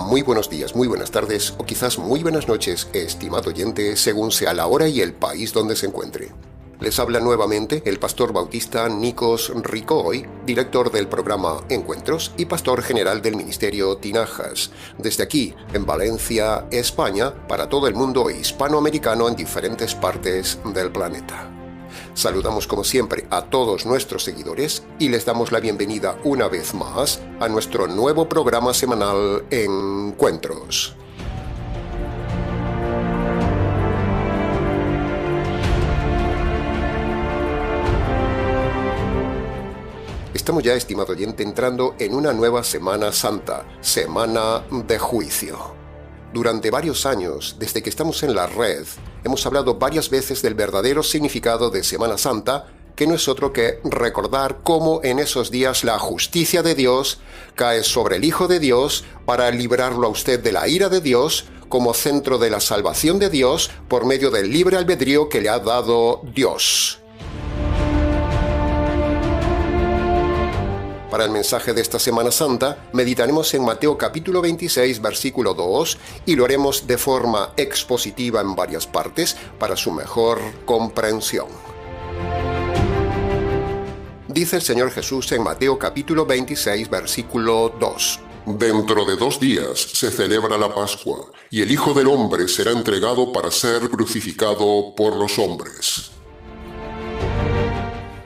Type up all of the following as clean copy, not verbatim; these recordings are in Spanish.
Muy buenos días, muy buenas tardes o quizás muy buenas noches, estimado oyente, según sea la hora y el país donde se encuentre. Les habla nuevamente el pastor bautista Nikos Ricoy, director del programa Encuentros y pastor general del ministerio Tinajas, desde aquí, en Valencia, España, para todo el mundo hispanoamericano en diferentes partes del planeta. Saludamos como siempre a todos nuestros seguidores y les damos la bienvenida una vez más a nuestro nuevo programa semanal Encuentros. Estamos ya, estimado oyente, entrando en una nueva Semana Santa, Semana de Juicio. Durante varios años, desde que estamos en la red, hemos hablado varias veces del verdadero significado de Semana Santa, que no es otro que recordar cómo en esos días la justicia de Dios cae sobre el Hijo de Dios para librarlo a usted de la ira de Dios como centro de la salvación de Dios por medio del libre albedrío que le ha dado Dios. Para el mensaje de esta Semana Santa, meditaremos en Mateo capítulo 26, versículo 2, y lo haremos de forma expositiva en varias partes para su mejor comprensión. Dice el Señor Jesús en Mateo capítulo 26, versículo 2. Dentro de 2 días se celebra la Pascua, y el Hijo del Hombre será entregado para ser crucificado por los hombres.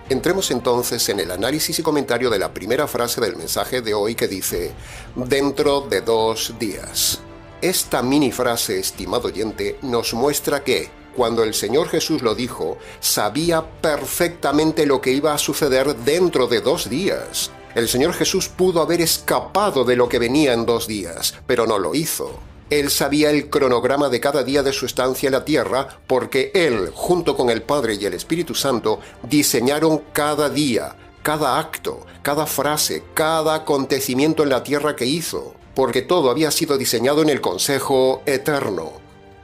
Entremos entonces en el análisis y comentario de la primera frase del mensaje de hoy que dice, dentro de 2 días. Esta mini frase, estimado oyente, nos muestra que, cuando el Señor Jesús lo dijo, sabía perfectamente lo que iba a suceder dentro de 2 días. El Señor Jesús pudo haber escapado de lo que venía en 2 días, pero no lo hizo. Él sabía el cronograma de cada día de su estancia en la tierra porque Él, junto con el Padre y el Espíritu Santo, diseñaron cada día, cada acto, cada frase, cada acontecimiento en la tierra que hizo, porque todo había sido diseñado en el consejo eterno.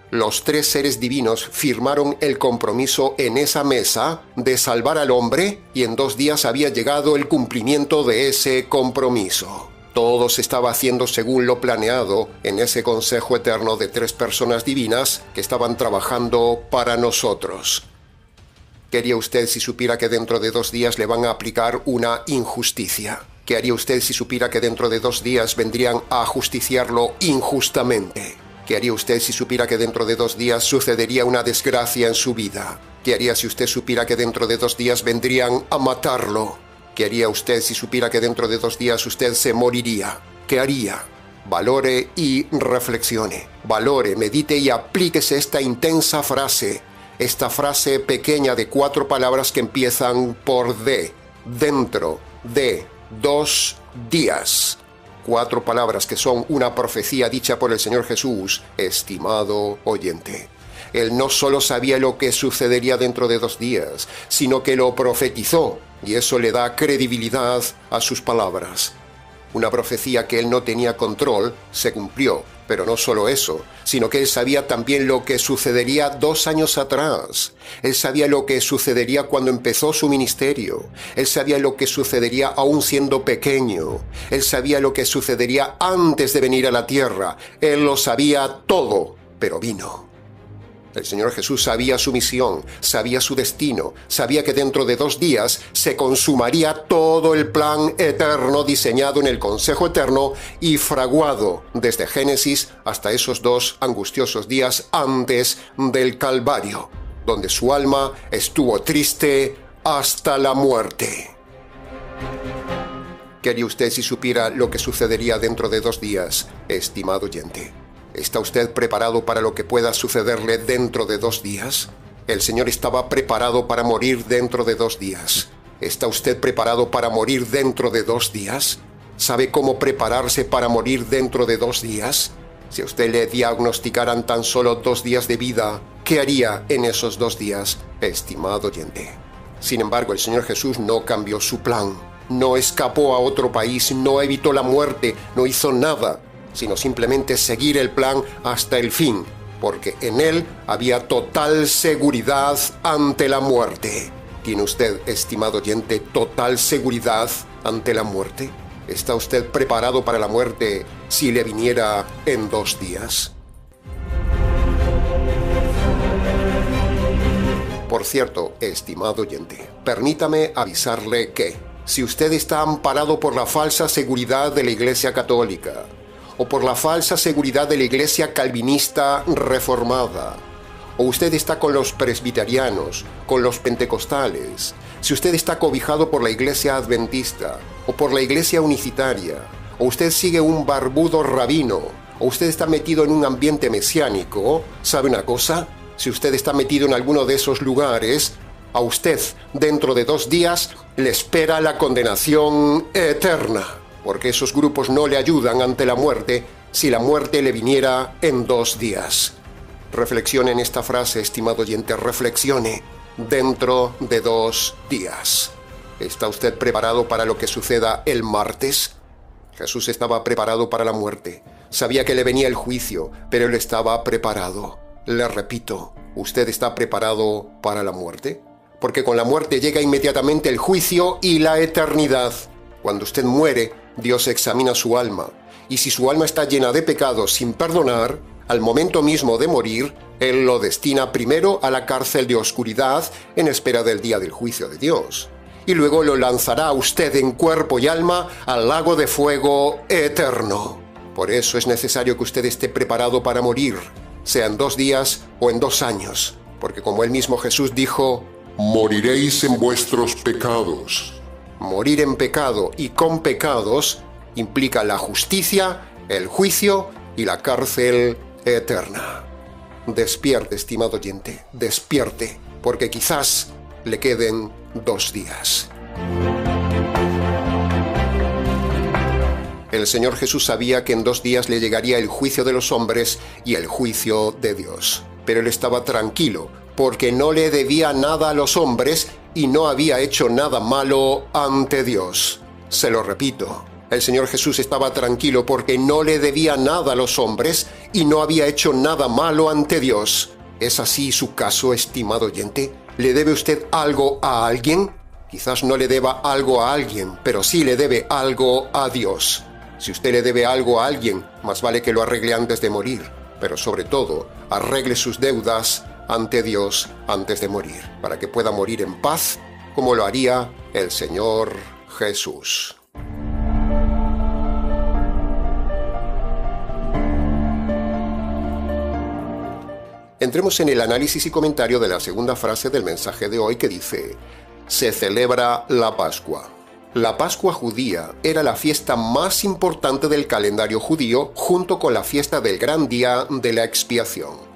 Los 3 seres divinos firmaron el compromiso en esa mesa de salvar al hombre y en 2 días había llegado el cumplimiento de ese compromiso. Todo se estaba haciendo según lo planeado en ese consejo eterno de 3 personas divinas que estaban trabajando para nosotros. ¿Qué haría usted si supiera que dentro de 2 días le van a aplicar una injusticia? ¿Qué haría usted si supiera que dentro de 2 días vendrían a ajusticiarlo injustamente? ¿Qué haría usted si supiera que dentro de 2 días sucedería una desgracia en su vida? ¿Qué haría si usted supiera que dentro de 2 días vendrían a matarlo? ¿Qué haría usted si supiera que dentro de 2 días usted se moriría? ¿Qué haría? Valore y reflexione. Valore, medite y aplíquese esta intensa frase. Esta frase pequeña de 4 palabras que empiezan por D. Dentro de 2 días. 4 palabras que son una profecía dicha por el Señor Jesús, estimado oyente. Él no solo sabía lo que sucedería dentro de 2 días, sino que lo profetizó, y eso le da credibilidad a sus palabras. Una profecía que él no tenía control se cumplió, pero no solo eso, sino que él sabía también lo que sucedería 2 años atrás. Él sabía lo que sucedería cuando empezó su ministerio. Él sabía lo que sucedería aún siendo pequeño. Él sabía lo que sucedería antes de venir a la tierra. Él lo sabía todo, pero vino. El Señor Jesús sabía su misión, sabía su destino, sabía que dentro de 2 días se consumaría todo el plan eterno diseñado en el consejo eterno y fraguado desde Génesis hasta esos 2 angustiosos días antes del Calvario, donde su alma estuvo triste hasta la muerte. ¿Qué haría usted si supiera lo que sucedería dentro de 2 días, estimado oyente? ¿Está usted preparado para lo que pueda sucederle dentro de 2 días? El Señor estaba preparado para morir dentro de 2 días. ¿Está usted preparado para morir dentro de 2 días? ¿Sabe cómo prepararse para morir dentro de 2 días? Si a usted le diagnosticaran tan solo 2 días de vida, ¿qué haría en esos 2 días, estimado oyente? Sin embargo, el Señor Jesús no cambió su plan. No escapó a otro país, no evitó la muerte, no hizo nada, sino simplemente seguir el plan hasta el fin, porque en él había total seguridad ante la muerte. ¿Tiene usted, estimado oyente, total seguridad ante la muerte? ¿Está usted preparado para la muerte si le viniera en 2 días? Por cierto, estimado oyente, permítame avisarle que, si usted está amparado por la falsa seguridad de la Iglesia Católica, o por la falsa seguridad de la Iglesia Calvinista Reformada, o usted está con los presbiterianos, con los pentecostales, si usted está cobijado por la Iglesia Adventista, o por la Iglesia Unicitaria, o usted sigue un barbudo rabino, o usted está metido en un ambiente mesiánico, ¿sabe una cosa? Si usted está metido en alguno de esos lugares, a usted, dentro de 2 días, le espera la condenación eterna, porque esos grupos no le ayudan ante la muerte si la muerte le viniera en 2 días. Reflexione en esta frase, estimado oyente, reflexione. Dentro de 2 días. ¿Está usted preparado para lo que suceda el martes? Jesús estaba preparado para la muerte. Sabía que le venía el juicio, pero él estaba preparado. Le repito, ¿usted está preparado para la muerte? Porque con la muerte llega inmediatamente el juicio y la eternidad. Cuando usted muere, Dios examina su alma. Y si su alma está llena de pecados sin perdonar, al momento mismo de morir, Él lo destina primero a la cárcel de oscuridad en espera del día del juicio de Dios. Y luego lo lanzará a usted en cuerpo y alma al lago de fuego eterno. Por eso es necesario que usted esté preparado para morir, sea en 2 días o en 2 años. Porque como el mismo Jesús dijo, moriréis en vuestros pecados. Morir en pecado y con pecados implica la justicia, el juicio y la cárcel eterna. Despierte, estimado oyente, despierte, porque quizás le queden 2 días. El Señor Jesús sabía que en 2 días le llegaría el juicio de los hombres y el juicio de Dios. Pero él estaba tranquilo, porque no le debía nada a los hombres y no había hecho nada malo ante Dios. Se lo repito, el Señor Jesús estaba tranquilo porque no le debía nada a los hombres y no había hecho nada malo ante Dios. ¿Es así su caso, estimado oyente? ¿Le debe usted algo a alguien? Quizás no le deba algo a alguien, pero sí le debe algo a Dios. Si usted le debe algo a alguien, más vale que lo arregle antes de morir, pero sobre todo, arregle sus deudas ante Dios antes de morir, para que pueda morir en paz, como lo haría el Señor Jesús. Entremos en el análisis y comentario de la segunda frase del mensaje de hoy que dice: se celebra la Pascua. La Pascua judía era la fiesta más importante del calendario judío junto con la fiesta del gran día de la expiación.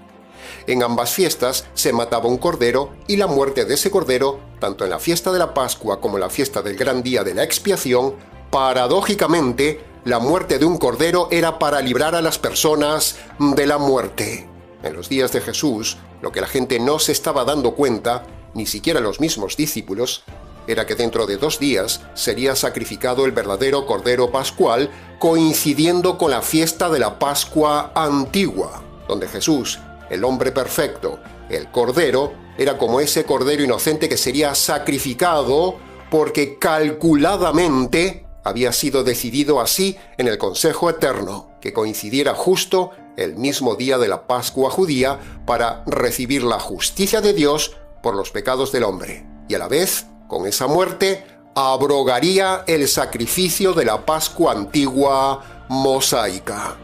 En ambas fiestas se mataba un cordero y la muerte de ese cordero, tanto en la fiesta de la Pascua como en la fiesta del gran día de la expiación, paradójicamente, la muerte de un cordero era para librar a las personas de la muerte. En los días de Jesús, lo que la gente no se estaba dando cuenta, ni siquiera los mismos discípulos, era que dentro de 2 días sería sacrificado el verdadero Cordero Pascual, coincidiendo con la fiesta de la Pascua antigua, donde Jesús, el hombre perfecto, el Cordero, era como ese Cordero inocente que sería sacrificado porque calculadamente había sido decidido así en el Consejo Eterno, que coincidiera justo el mismo día de la Pascua judía para recibir la justicia de Dios por los pecados del hombre, y a la vez, con esa muerte, abrogaría el sacrificio de la Pascua antigua mosaica.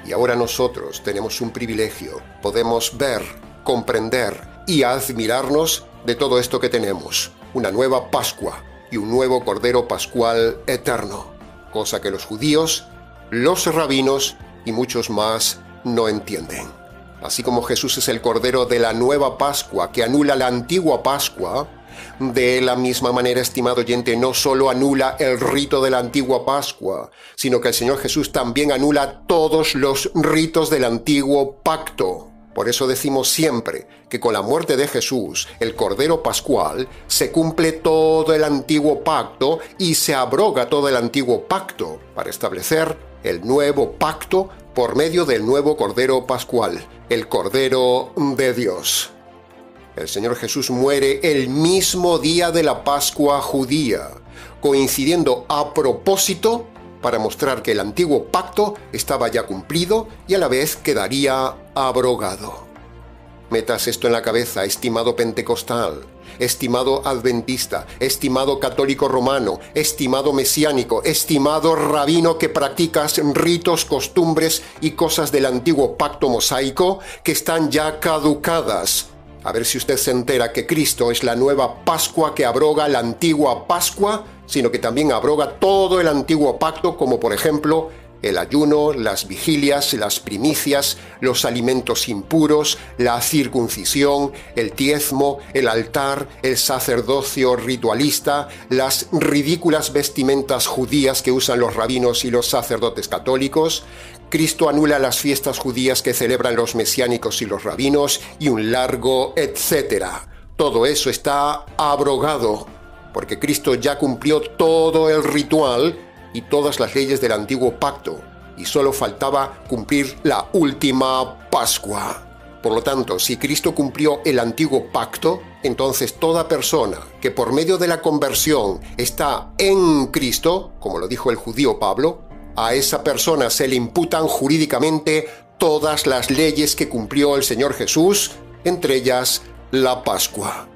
Y ahora nosotros tenemos un privilegio, podemos ver, comprender y admirarnos de todo esto que tenemos, una nueva Pascua y un nuevo Cordero Pascual eterno, cosa que los judíos, los rabinos y muchos más no entienden. Así como Jesús es el Cordero de la nueva Pascua que anula la antigua Pascua, de la misma manera, estimado oyente, no solo anula el rito de la antigua Pascua, sino que el Señor Jesús también anula todos los ritos del antiguo pacto. Por eso decimos siempre que con la muerte de Jesús, el Cordero Pascual, se cumple todo el antiguo pacto y se abroga todo el antiguo pacto para establecer el nuevo pacto por medio del nuevo Cordero Pascual, el Cordero de Dios. El Señor Jesús muere el mismo día de la Pascua judía, coincidiendo a propósito para mostrar que el antiguo pacto estaba ya cumplido y a la vez quedaría abrogado. Metas esto en la cabeza, estimado pentecostal, estimado adventista, estimado católico romano, estimado mesiánico, estimado rabino que practicas ritos, costumbres y cosas del antiguo pacto mosaico que están ya caducadas. A ver si usted se entera que Cristo es la nueva Pascua que abroga la antigua Pascua, sino que también abroga todo el antiguo pacto, como por ejemplo el ayuno, las vigilias, las primicias, los alimentos impuros, la circuncisión, el diezmo, el altar, el sacerdocio ritualista, las ridículas vestimentas judías que usan los rabinos y los sacerdotes católicos. Cristo anula las fiestas judías que celebran los mesiánicos y los rabinos y un largo etcétera. Todo eso está abrogado, porque Cristo ya cumplió todo el ritual y todas las leyes del antiguo pacto, y solo faltaba cumplir la última Pascua. Por lo tanto, si Cristo cumplió el antiguo pacto, entonces toda persona que por medio de la conversión está en Cristo, como lo dijo el judío Pablo, a esa persona se le imputan jurídicamente todas las leyes que cumplió el Señor Jesús, entre ellas la Pascua.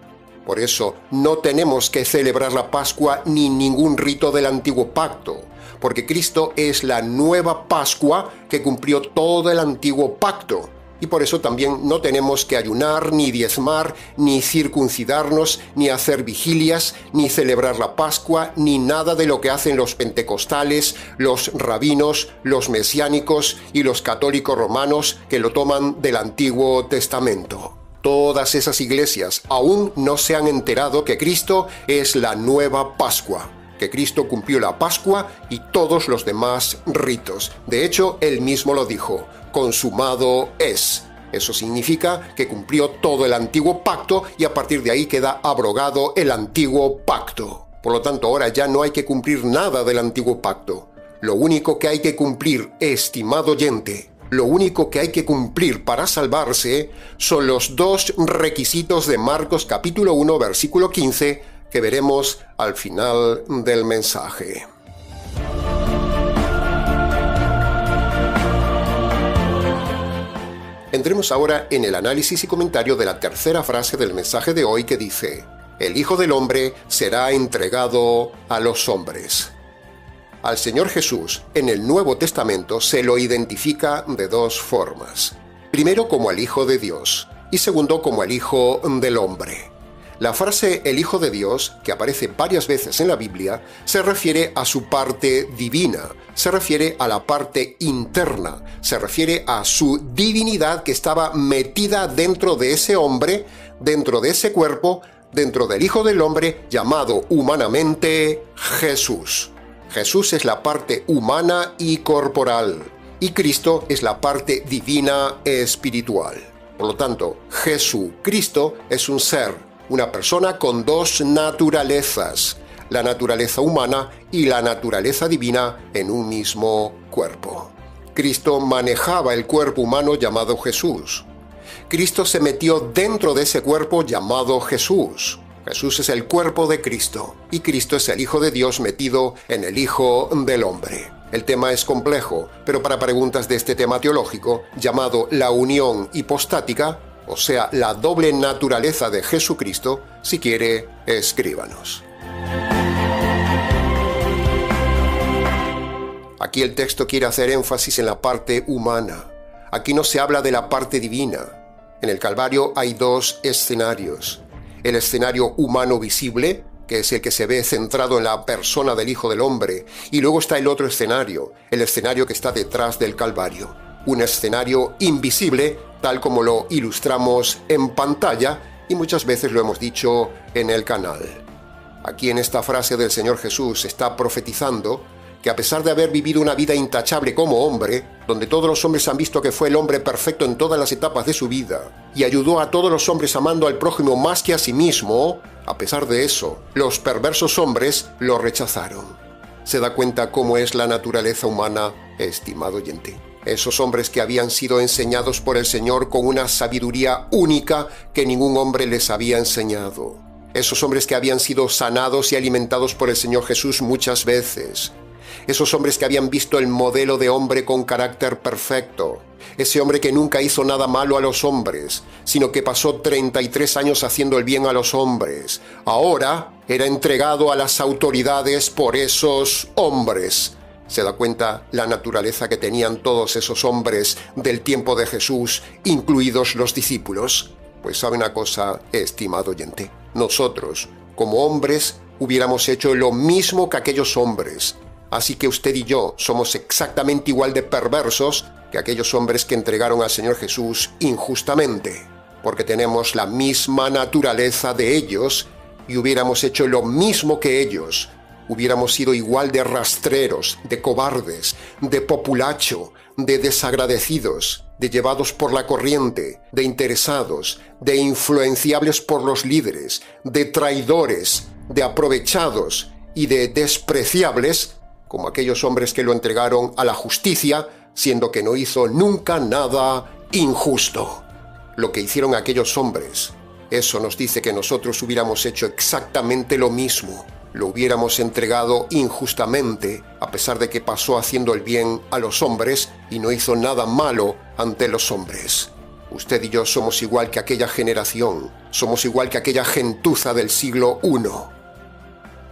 Por eso no tenemos que celebrar la Pascua ni ningún rito del antiguo pacto, porque Cristo es la nueva Pascua que cumplió todo el antiguo pacto. Y por eso también no tenemos que ayunar, ni diezmar, ni circuncidarnos, ni hacer vigilias, ni celebrar la Pascua, ni nada de lo que hacen los pentecostales, los rabinos, los mesiánicos y los católicos romanos que lo toman del Antiguo Testamento. Todas esas iglesias aún no se han enterado que Cristo es la nueva Pascua, que Cristo cumplió la Pascua y todos los demás ritos. De hecho, él mismo lo dijo: consumado es. Eso significa que cumplió todo el antiguo pacto y a partir de ahí queda abrogado el antiguo pacto. Por lo tanto, ahora ya no hay que cumplir nada del antiguo pacto. Lo único que hay que cumplir, estimado oyente, lo único que hay que cumplir para salvarse son los dos requisitos de Marcos capítulo 1, versículo 15, que veremos al final del mensaje. Entremos ahora en el análisis y comentario de la tercera frase del mensaje de hoy que dice: el Hijo del Hombre será entregado a los hombres. Al Señor Jesús, en el Nuevo Testamento, se lo identifica de dos formas. Primero, como el Hijo de Dios, y segundo, como el Hijo del Hombre. La frase «el Hijo de Dios», que aparece varias veces en la Biblia, se refiere a su parte divina, se refiere a la parte interna, se refiere a su divinidad que estaba metida dentro de ese hombre, dentro de ese cuerpo, dentro del Hijo del Hombre, llamado humanamente Jesús. Jesús es la parte humana y corporal, y Cristo es la parte divina espiritual. Por lo tanto, Jesucristo es un ser, una persona con dos naturalezas, la naturaleza humana y la naturaleza divina en un mismo cuerpo. Cristo manejaba el cuerpo humano llamado Jesús. Cristo se metió dentro de ese cuerpo llamado Jesús. Jesús es el cuerpo de Cristo y Cristo es el Hijo de Dios metido en el Hijo del Hombre. El tema es complejo, pero para preguntas de este tema teológico, llamado la unión hipostática, o sea, la doble naturaleza de Jesucristo, si quiere, escríbanos. Aquí el texto quiere hacer énfasis en la parte humana. Aquí no se habla de la parte divina. En el Calvario hay dos escenarios. El escenario humano visible, que es el que se ve centrado en la persona del Hijo del Hombre, y luego está el otro escenario, el escenario que está detrás del Calvario. Un escenario invisible, tal como lo ilustramos en pantalla y muchas veces lo hemos dicho en el canal. Aquí en esta frase del Señor Jesús está profetizando que a pesar de haber vivido una vida intachable como hombre, donde todos los hombres han visto que fue el hombre perfecto en todas las etapas de su vida, y ayudó a todos los hombres amando al prójimo más que a sí mismo, a pesar de eso, los perversos hombres lo rechazaron. ¿Se da cuenta cómo es la naturaleza humana, estimado oyente? Esos hombres que habían sido enseñados por el Señor con una sabiduría única que ningún hombre les había enseñado. Esos hombres que habían sido sanados y alimentados por el Señor Jesús muchas veces. Esos hombres que habían visto el modelo de hombre con carácter perfecto. Ese hombre que nunca hizo nada malo a los hombres, sino que pasó 33 años haciendo el bien a los hombres. Ahora era entregado a las autoridades por esos hombres. ¿Se da cuenta la naturaleza que tenían todos esos hombres del tiempo de Jesús, incluidos los discípulos? Pues sabe una cosa, estimado oyente, nosotros, como hombres, hubiéramos hecho lo mismo que aquellos hombres. Así que usted y yo somos exactamente igual de perversos que aquellos hombres que entregaron al Señor Jesús injustamente, porque tenemos la misma naturaleza de ellos y hubiéramos hecho lo mismo que ellos. Hubiéramos sido igual de rastreros, de cobardes, de populacho, de desagradecidos, de llevados por la corriente, de interesados, de influenciables por los líderes, de traidores, de aprovechados y de despreciables, como aquellos hombres que lo entregaron a la justicia, siendo que no hizo nunca nada injusto. Lo que hicieron aquellos hombres, eso nos dice que nosotros hubiéramos hecho exactamente lo mismo. Lo hubiéramos entregado injustamente, a pesar de que pasó haciendo el bien a los hombres y no hizo nada malo ante los hombres. Usted y yo somos igual que aquella generación, somos igual que aquella gentuza del siglo I.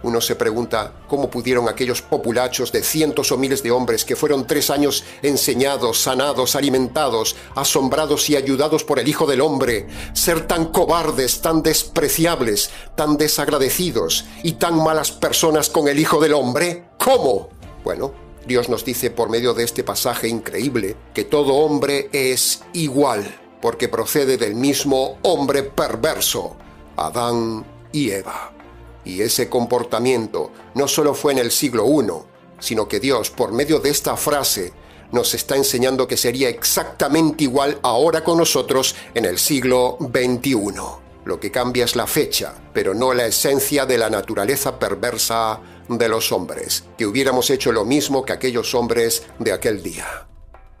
Uno se pregunta cómo pudieron aquellos populachos de cientos o miles de hombres que fueron 3 años enseñados, sanados, alimentados, asombrados y ayudados por el Hijo del Hombre, ser tan cobardes, tan despreciables, tan desagradecidos y tan malas personas con el Hijo del Hombre. ¿Cómo? Bueno, Dios nos dice por medio de este pasaje increíble que todo hombre es igual, porque procede del mismo hombre perverso, Adán y Eva. Y ese comportamiento no solo fue en el siglo I, sino que Dios, por medio de esta frase, nos está enseñando que sería exactamente igual ahora con nosotros en el siglo XXI. Lo que cambia es la fecha, pero no la esencia de la naturaleza perversa de los hombres, que hubiéramos hecho lo mismo que aquellos hombres de aquel día.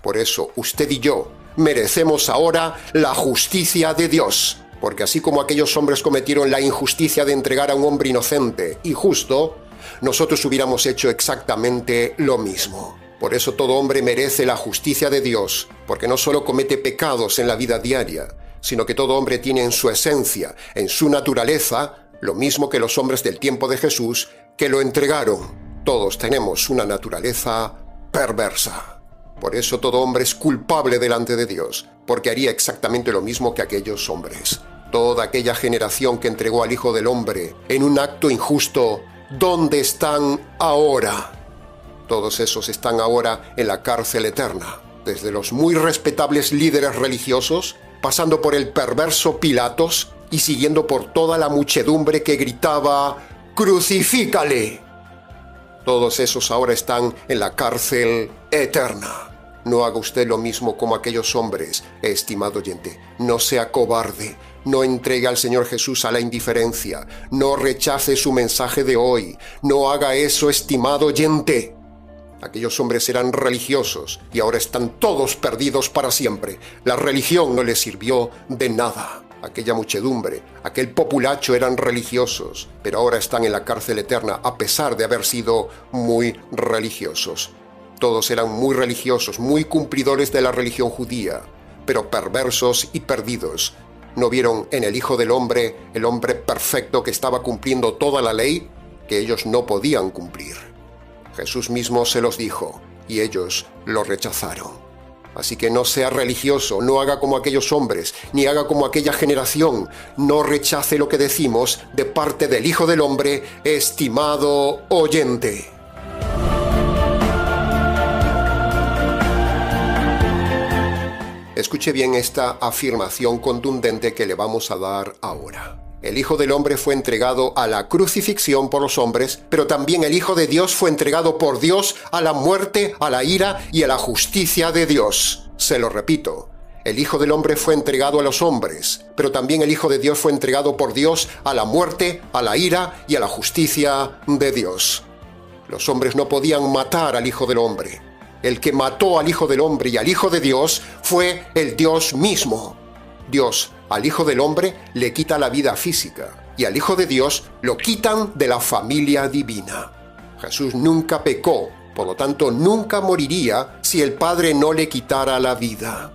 Por eso, usted y yo merecemos ahora la justicia de Dios. Porque así como aquellos hombres cometieron la injusticia de entregar a un hombre inocente y justo, nosotros hubiéramos hecho exactamente lo mismo. Por eso todo hombre merece la justicia de Dios, porque no solo comete pecados en la vida diaria, sino que todo hombre tiene en su esencia, en su naturaleza, lo mismo que los hombres del tiempo de Jesús que lo entregaron. Todos tenemos una naturaleza perversa. Por eso todo hombre es culpable delante de Dios, porque haría exactamente lo mismo que aquellos hombres. Toda aquella generación que entregó al Hijo del Hombre en un acto injusto, ¿dónde están ahora? Todos esos están ahora en la cárcel eterna, desde los muy respetables líderes religiosos, pasando por el perverso Pilatos y siguiendo por toda la muchedumbre que gritaba ¡Crucifícale! Todos esos ahora están en la cárcel eterna. No haga usted lo mismo como aquellos hombres, estimado oyente. No sea cobarde. No entregue al Señor Jesús a la indiferencia. No rechace su mensaje de hoy. No haga eso, estimado oyente. Aquellos hombres eran religiosos y ahora están todos perdidos para siempre. La religión no les sirvió de nada. Aquella muchedumbre, aquel populacho eran religiosos, pero ahora están en la cárcel eterna a pesar de haber sido muy religiosos. Todos eran muy religiosos, muy cumplidores de la religión judía, pero perversos y perdidos. ¿No vieron en el Hijo del Hombre, el hombre perfecto que estaba cumpliendo toda la ley, que ellos no podían cumplir? Jesús mismo se los dijo, y ellos lo rechazaron. Así que no sea religioso, no haga como aquellos hombres, ni haga como aquella generación. No rechace lo que decimos de parte del Hijo del Hombre, estimado oyente. Escuche bien esta afirmación contundente que le vamos a dar ahora. El Hijo del Hombre fue entregado a la crucifixión por los hombres, pero también el Hijo de Dios fue entregado por Dios a la muerte, a la ira y a la justicia de Dios. Se lo repito, el Hijo del Hombre fue entregado a los hombres, pero también el Hijo de Dios fue entregado por Dios a la muerte, a la ira y a la justicia de Dios. Los hombres no podían matar al Hijo del Hombre. El que mató al Hijo del Hombre y al Hijo de Dios fue el Dios mismo. Dios al Hijo del Hombre le quita la vida física, y al Hijo de Dios lo quitan de la familia divina. Jesús nunca pecó, por lo tanto nunca moriría si el Padre no le quitara la vida.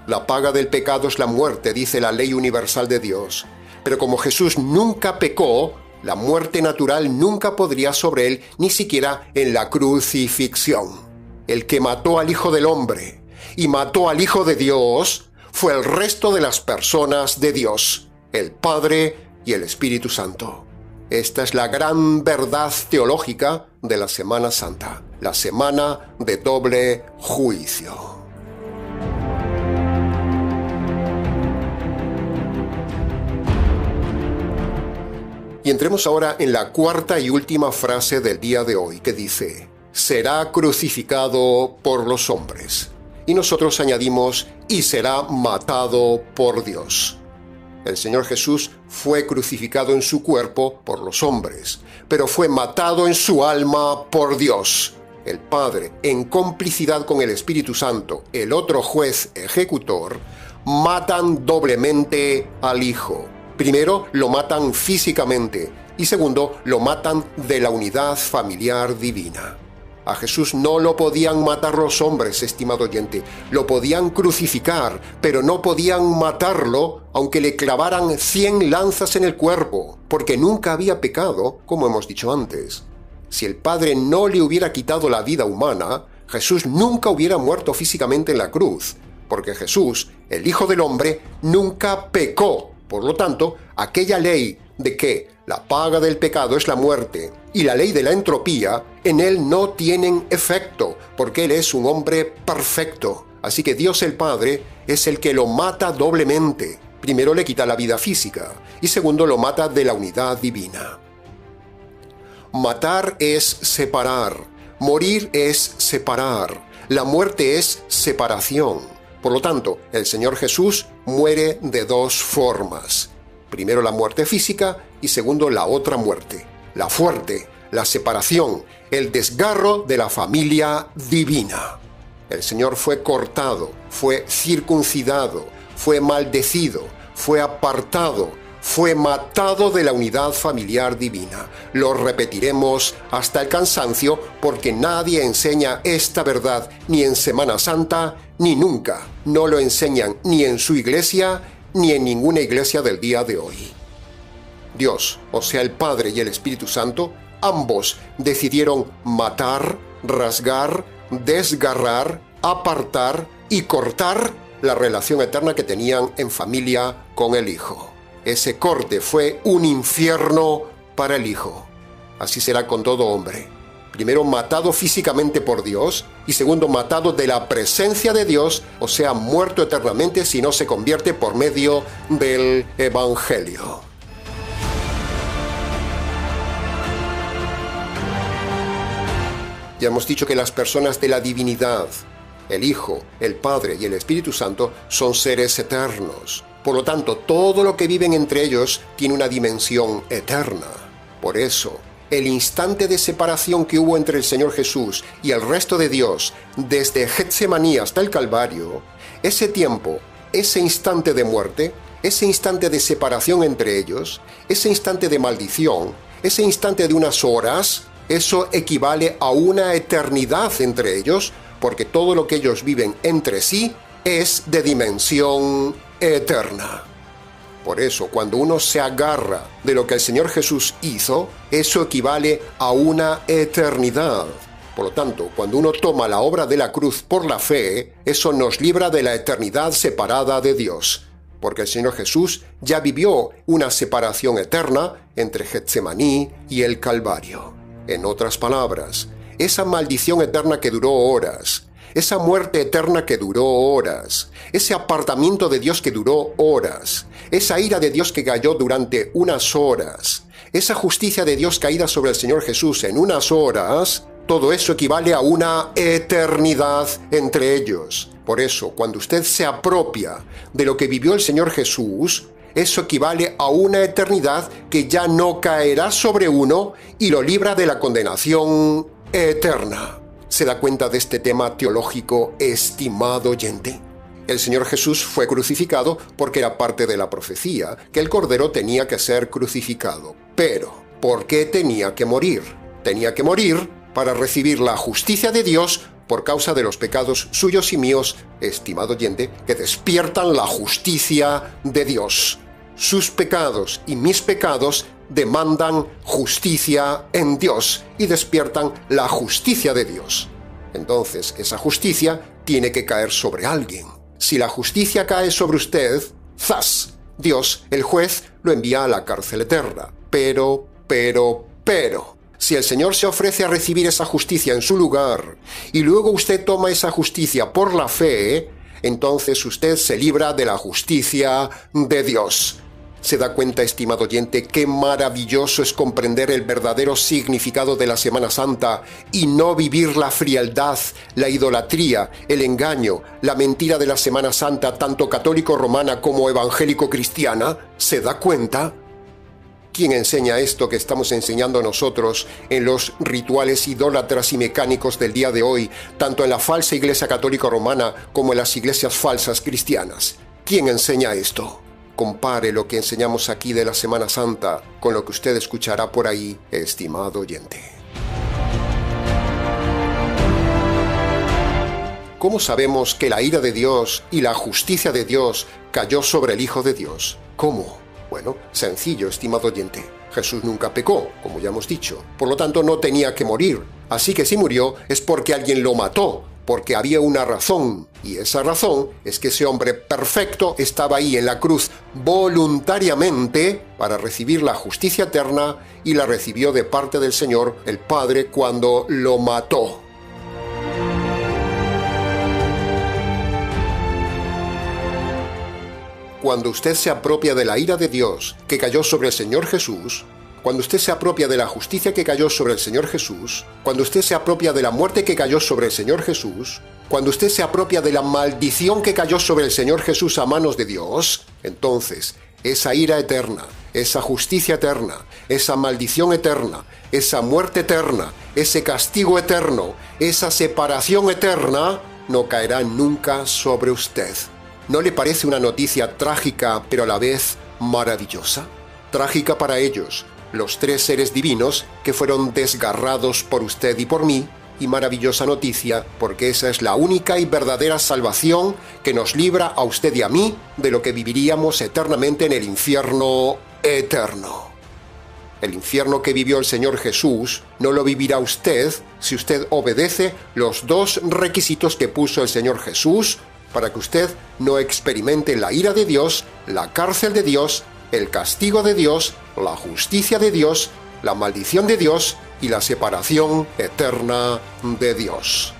La paga del pecado es la muerte, dice la ley universal de Dios. Pero como Jesús nunca pecó, la muerte natural nunca podría sobre él, ni siquiera en la crucifixión. El que mató al Hijo del Hombre y mató al Hijo de Dios fue el resto de las personas de Dios, el Padre y el Espíritu Santo. Esta es la gran verdad teológica de la Semana Santa, la semana de doble juicio. Y entremos ahora en la cuarta y última frase del día de hoy, que dice: será crucificado por los hombres. Y nosotros añadimos: y será matado por Dios. El Señor Jesús fue crucificado en su cuerpo por los hombres, pero fue matado en su alma por Dios. El Padre, en complicidad con el Espíritu Santo, el otro juez ejecutor, matan doblemente al Hijo. Primero, lo matan físicamente y segundo, lo matan de la unidad familiar divina. A Jesús no lo podían matar los hombres, estimado oyente. Lo podían crucificar, pero no podían matarlo aunque le clavaran 100 lanzas en el cuerpo, porque nunca había pecado, como hemos dicho antes. Si el Padre no le hubiera quitado la vida humana, Jesús nunca hubiera muerto físicamente en la cruz, porque Jesús, el Hijo del Hombre, nunca pecó. Por lo tanto, aquella ley de que la paga del pecado es la muerte y la ley de la entropía en él no tienen efecto, porque él es un hombre perfecto. Así que Dios el Padre es el que lo mata doblemente. Primero le quita la vida física y segundo lo mata de la unidad divina. Matar es separar, morir es separar, la muerte es separación. Por lo tanto, el Señor Jesús muere de dos formas. Primero la muerte física y segundo la otra muerte, la fuerte, la separación, el desgarro de la familia divina. El Señor fue cortado, fue circuncidado, fue maldecido, fue apartado, fue matado de la unidad familiar divina. Lo repetiremos hasta el cansancio porque nadie enseña esta verdad ni en Semana Santa ni nunca. No lo enseñan ni en su iglesia ni en ninguna iglesia del día de hoy. Dios, o sea el Padre y el Espíritu Santo, ambos decidieron matar, rasgar, desgarrar, apartar y cortar la relación eterna que tenían en familia con el Hijo. Ese corte fue un infierno para el Hijo. Así será con todo hombre. Primero matado físicamente por Dios y segundo matado de la presencia de Dios, o sea, muerto eternamente si no se convierte por medio del Evangelio. Ya hemos dicho que las personas de la divinidad, el Hijo, el Padre y el Espíritu Santo, son seres eternos. Por lo tanto, todo lo que viven entre ellos tiene una dimensión eterna. Por eso, el instante de separación que hubo entre el Señor Jesús y el resto de Dios, desde Getsemaní hasta el Calvario, ese tiempo, ese instante de muerte, ese instante de separación entre ellos, ese instante de maldición, ese instante de unas horas, eso equivale a una eternidad entre ellos, porque todo lo que ellos viven entre sí es de dimensión eterna. Por eso, cuando uno se agarra de lo que el Señor Jesús hizo, eso equivale a una eternidad. Por lo tanto, cuando uno toma la obra de la cruz por la fe, eso nos libra de la eternidad separada de Dios. Porque el Señor Jesús ya vivió una separación eterna entre Getsemaní y el Calvario. En otras palabras, esa maldición eterna que duró horas, esa muerte eterna que duró horas, ese apartamiento de Dios que duró horas, esa ira de Dios que cayó durante unas horas, esa justicia de Dios caída sobre el Señor Jesús en unas horas, todo eso equivale a una eternidad entre ellos. Por eso, cuando usted se apropia de lo que vivió el Señor Jesús, eso equivale a una eternidad que ya no caerá sobre uno y lo libra de la condenación eterna. ¿Se da cuenta de este tema teológico, estimado oyente? El Señor Jesús fue crucificado porque era parte de la profecía, que el Cordero tenía que ser crucificado. Pero, ¿por qué tenía que morir? Tenía que morir para recibir la justicia de Dios por causa de los pecados suyos y míos, estimado oyente, que despiertan la justicia de Dios. Sus pecados y mis pecados demandan justicia en Dios y despiertan la justicia de Dios. Entonces, esa justicia tiene que caer sobre alguien. Si la justicia cae sobre usted, ¡zas! Dios, el juez, lo envía a la cárcel eterna. Pero, si el Señor se ofrece a recibir esa justicia en su lugar y luego usted toma esa justicia por la fe, entonces usted se libra de la justicia de Dios. ¿Se da cuenta, estimado oyente, qué maravilloso es comprender el verdadero significado de la Semana Santa y no vivir la frialdad, la idolatría, el engaño, la mentira de la Semana Santa, tanto católico-romana como evangélico-cristiana? ¿Se da cuenta? ¿Quién enseña esto que estamos enseñando nosotros en los rituales idólatras y mecánicos del día de hoy, tanto en la falsa iglesia católica romana como en las iglesias falsas cristianas? ¿Quién enseña esto? Compare lo que enseñamos aquí de la Semana Santa con lo que usted escuchará por ahí, estimado oyente. ¿Cómo sabemos que la ira de Dios y la justicia de Dios cayó sobre el Hijo de Dios? ¿Cómo? Bueno, sencillo, estimado oyente. Jesús nunca pecó, como ya hemos dicho. Por lo tanto, no tenía que morir. Así que si murió es porque alguien lo mató, porque había una razón. Y esa razón es que ese hombre perfecto estaba ahí en la cruz voluntariamente para recibir la justicia eterna y la recibió de parte del Señor, el Padre, cuando lo mató. Cuando usted se apropia de la ira de Dios que cayó sobre el Señor Jesús, cuando usted se apropia de la justicia que cayó sobre el Señor Jesús, cuando usted se apropia de la muerte que cayó sobre el Señor Jesús, cuando usted se apropia de la maldición que cayó sobre el Señor Jesús a manos de Dios, entonces esa ira eterna, esa justicia eterna, esa maldición eterna, esa muerte eterna, ese castigo eterno, esa separación eterna, no caerá nunca sobre usted. ¿No le parece una noticia trágica, pero a la vez maravillosa? Trágica para ellos, los tres seres divinos que fueron desgarrados por usted y por mí, y maravillosa noticia porque esa es la única y verdadera salvación que nos libra a usted y a mí de lo que viviríamos eternamente en el infierno eterno. El infierno que vivió el Señor Jesús no lo vivirá usted si usted obedece los dos requisitos que puso el Señor Jesús para que usted no experimente la ira de Dios, la cárcel de Dios, el castigo de Dios, la justicia de Dios, la maldición de Dios y la separación eterna de Dios.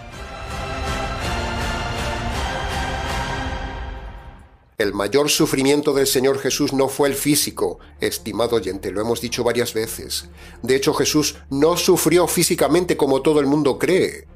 El mayor sufrimiento del Señor Jesús no fue el físico, estimado oyente, lo hemos dicho varias veces. De hecho, Jesús no sufrió físicamente como todo el mundo cree.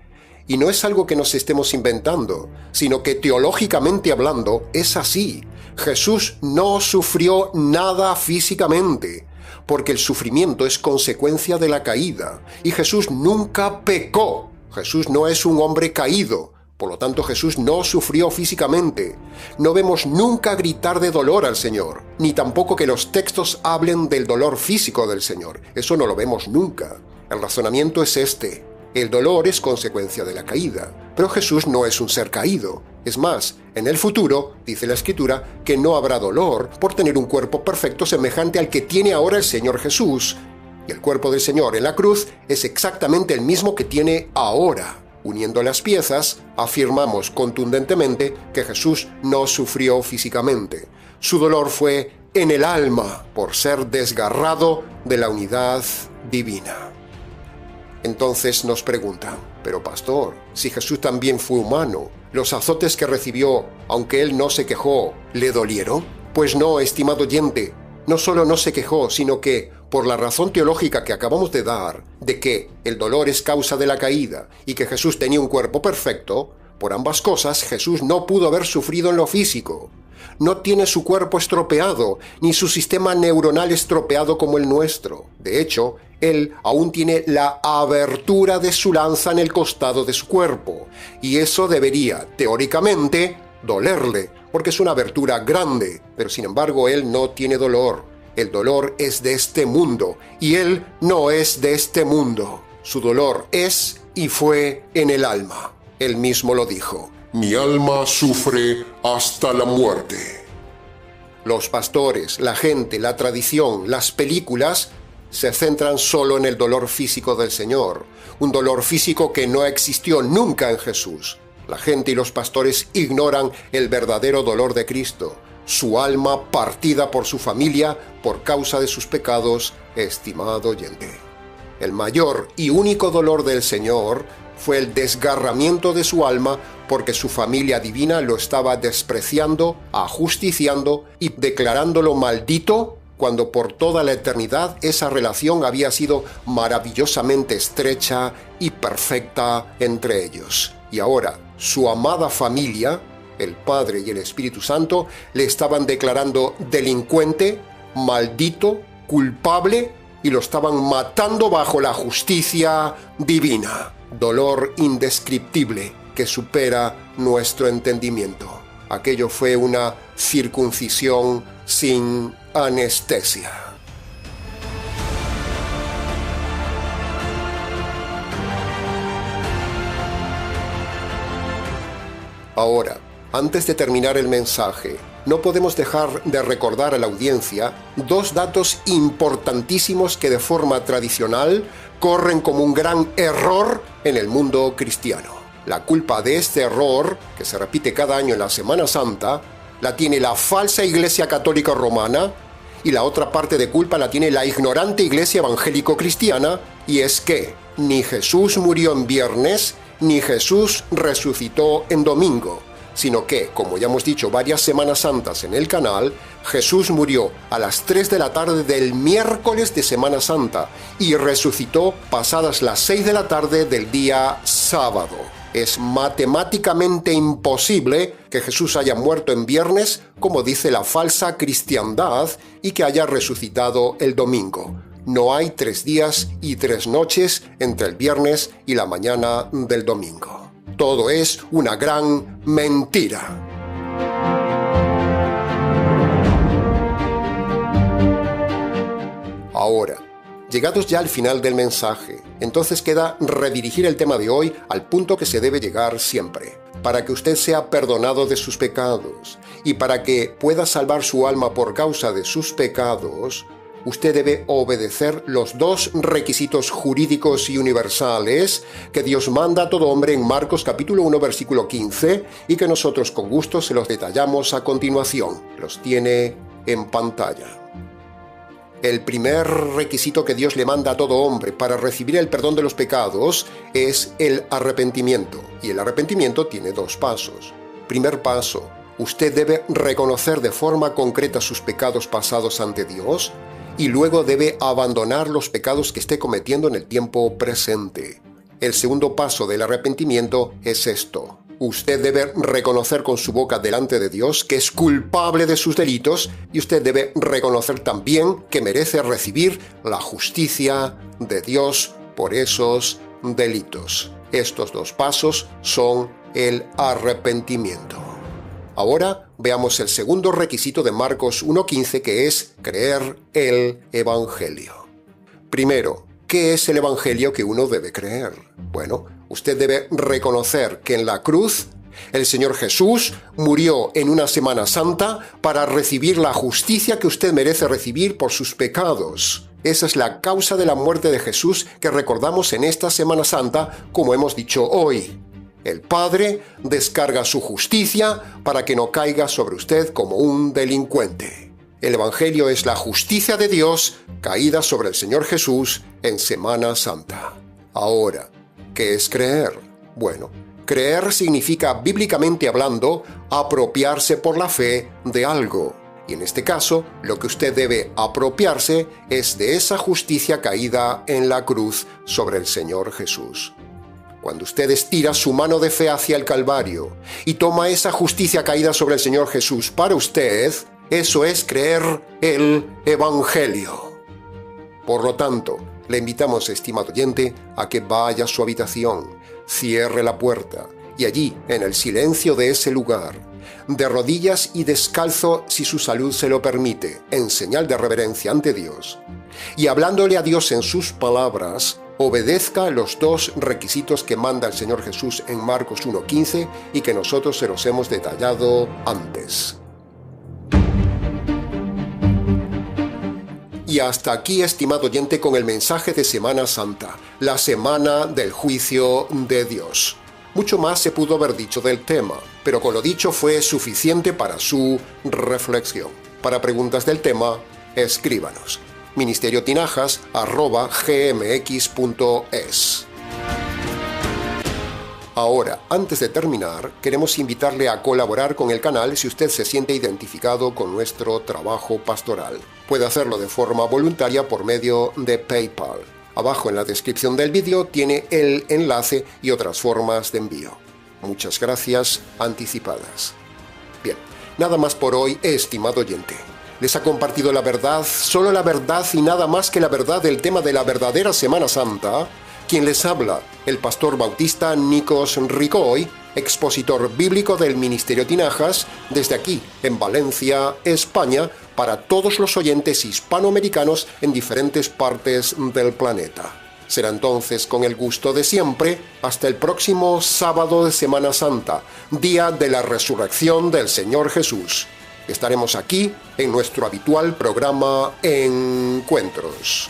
Y no es algo que nos estemos inventando, sino que teológicamente hablando es así. Jesús no sufrió nada físicamente, porque el sufrimiento es consecuencia de la caída, y Jesús nunca pecó. Jesús no es un hombre caído, por lo tanto Jesús no sufrió físicamente. No vemos nunca gritar de dolor al Señor, ni tampoco que los textos hablen del dolor físico del Señor. Eso no lo vemos nunca. El razonamiento es este. El dolor es consecuencia de la caída, pero Jesús no es un ser caído. Es más, en el futuro, dice la Escritura, que no habrá dolor por tener un cuerpo perfecto semejante al que tiene ahora el Señor Jesús. Y el cuerpo del Señor en la cruz es exactamente el mismo que tiene ahora. Uniendo las piezas, afirmamos contundentemente que Jesús no sufrió físicamente. Su dolor fue en el alma por ser desgarrado de la unidad divina. Entonces nos preguntan, pero pastor, si Jesús también fue humano, ¿los azotes que recibió, aunque él no se quejó, le dolieron? Pues no, estimado oyente, no solo no se quejó, sino que, por la razón teológica que acabamos de dar, de que el dolor es causa de la caída y que Jesús tenía un cuerpo perfecto, por ambas cosas Jesús no pudo haber sufrido en lo físico. No tiene su cuerpo estropeado, ni su sistema neuronal estropeado como el nuestro. De hecho, él aún tiene la abertura de su lanza en el costado de su cuerpo, y eso debería, teóricamente, dolerle, porque es una abertura grande, pero sin embargo Él no tiene dolor. El dolor es de este mundo, y Él no es de este mundo. Su dolor es y fue en el alma. Él mismo lo dijo. Mi alma sufre hasta la muerte. Los pastores, la gente, la tradición, las películas se centran solo en el dolor físico del Señor, un dolor físico que no existió nunca en Jesús. La gente y los pastores ignoran el verdadero dolor de Cristo, su alma partida por su familia por causa de sus pecados, estimado oyente. El mayor y único dolor del Señor fue el desgarramiento de su alma porque su familia divina lo estaba despreciando, ajusticiando y declarándolo maldito, cuando por toda la eternidad esa relación había sido maravillosamente estrecha y perfecta entre ellos. Y ahora, su amada familia, el Padre y el Espíritu Santo, le estaban declarando delincuente, maldito, culpable, y lo estaban matando bajo la justicia divina. Dolor indescriptible que supera nuestro entendimiento. Aquello fue una circuncisión sin anestesia. Ahora, antes de terminar el mensaje, no podemos dejar de recordar a la audiencia dos datos importantísimos que de forma tradicional corren como un gran error en el mundo cristiano. La culpa de este error, que se repite cada año en la Semana Santa, la tiene la falsa Iglesia Católica Romana, y la otra parte de culpa la tiene la ignorante Iglesia Evangélico-Cristiana, y es que ni Jesús murió en viernes, ni Jesús resucitó en domingo, sino que, como ya hemos dicho varias Semanas Santas en el canal, Jesús murió a las 3 de la tarde del miércoles de Semana Santa y resucitó pasadas las 6 de la tarde del día sábado. Es matemáticamente imposible que Jesús haya muerto en viernes, como dice la falsa cristiandad, y que haya resucitado el domingo. No hay 3 días y 3 noches entre el viernes y la mañana del domingo. Todo es una gran mentira. Ahora, llegados ya al final del mensaje, entonces queda redirigir el tema de hoy al punto que se debe llegar siempre. Para que usted sea perdonado de sus pecados y para que pueda salvar su alma por causa de sus pecados, usted debe obedecer los 2 requisitos jurídicos y universales que Dios manda a todo hombre en Marcos capítulo 1 versículo 15 y que nosotros con gusto se los detallamos a continuación. Los tiene en pantalla. El primer requisito que Dios le manda a todo hombre para recibir el perdón de los pecados es el arrepentimiento. Y el arrepentimiento tiene 2 pasos. Primer paso, usted debe reconocer de forma concreta sus pecados pasados ante Dios y luego debe abandonar los pecados que esté cometiendo en el tiempo presente. El segundo paso del arrepentimiento es esto. Usted debe reconocer con su boca delante de Dios que es culpable de sus delitos y usted debe reconocer también que merece recibir la justicia de Dios por esos delitos. Estos 2 pasos son el arrepentimiento. Ahora veamos el segundo requisito de Marcos 1:15, que es creer el Evangelio. Primero, ¿qué es el Evangelio que uno debe creer? Bueno, usted debe reconocer que en la cruz el Señor Jesús murió en una Semana Santa para recibir la justicia que usted merece recibir por sus pecados. Esa es la causa de la muerte de Jesús que recordamos en esta Semana Santa, como hemos dicho hoy. El Padre descarga su justicia para que no caiga sobre usted como un delincuente. El Evangelio es la justicia de Dios caída sobre el Señor Jesús en Semana Santa. Ahora, ¿qué es creer? Bueno, creer significa, bíblicamente hablando, apropiarse por la fe de algo. Y en este caso, lo que usted debe apropiarse es de esa justicia caída en la cruz sobre el Señor Jesús. Cuando usted estira su mano de fe hacia el Calvario y toma esa justicia caída sobre el Señor Jesús para usted, eso es creer el Evangelio. Por lo tanto, le invitamos, estimado oyente, a que vaya a su habitación, cierre la puerta y allí, en el silencio de ese lugar, de rodillas y descalzo si su salud se lo permite, en señal de reverencia ante Dios, y hablándole a Dios en sus palabras, obedezca los 2 requisitos que manda el Señor Jesús en Marcos 1:15 y que nosotros se los hemos detallado antes. Y hasta aquí, estimado oyente, con el mensaje de Semana Santa, la semana del juicio de Dios. Mucho más se pudo haber dicho del tema, pero con lo dicho fue suficiente para su reflexión. Para preguntas del tema, escríbanos. ministeriotinajas@gmx.es. Ahora, antes de terminar, queremos invitarle a colaborar con el canal si usted se siente identificado con nuestro trabajo pastoral. Puede hacerlo de forma voluntaria por medio de PayPal. Abajo en la descripción del vídeo tiene el enlace y otras formas de envío. Muchas gracias anticipadas. Bien, nada más por hoy, estimado oyente. Les ha compartido la verdad, solo la verdad y nada más que la verdad del tema de la verdadera Semana Santa. Quien les habla, el pastor bautista Nikos Ricoy, expositor bíblico del Ministerio Tinajas, desde aquí, en Valencia, España, para todos los oyentes hispanoamericanos en diferentes partes del planeta. Será entonces, con el gusto de siempre, hasta el próximo sábado de Semana Santa, día de la resurrección del Señor Jesús. Estaremos aquí en nuestro habitual programa Encuentros.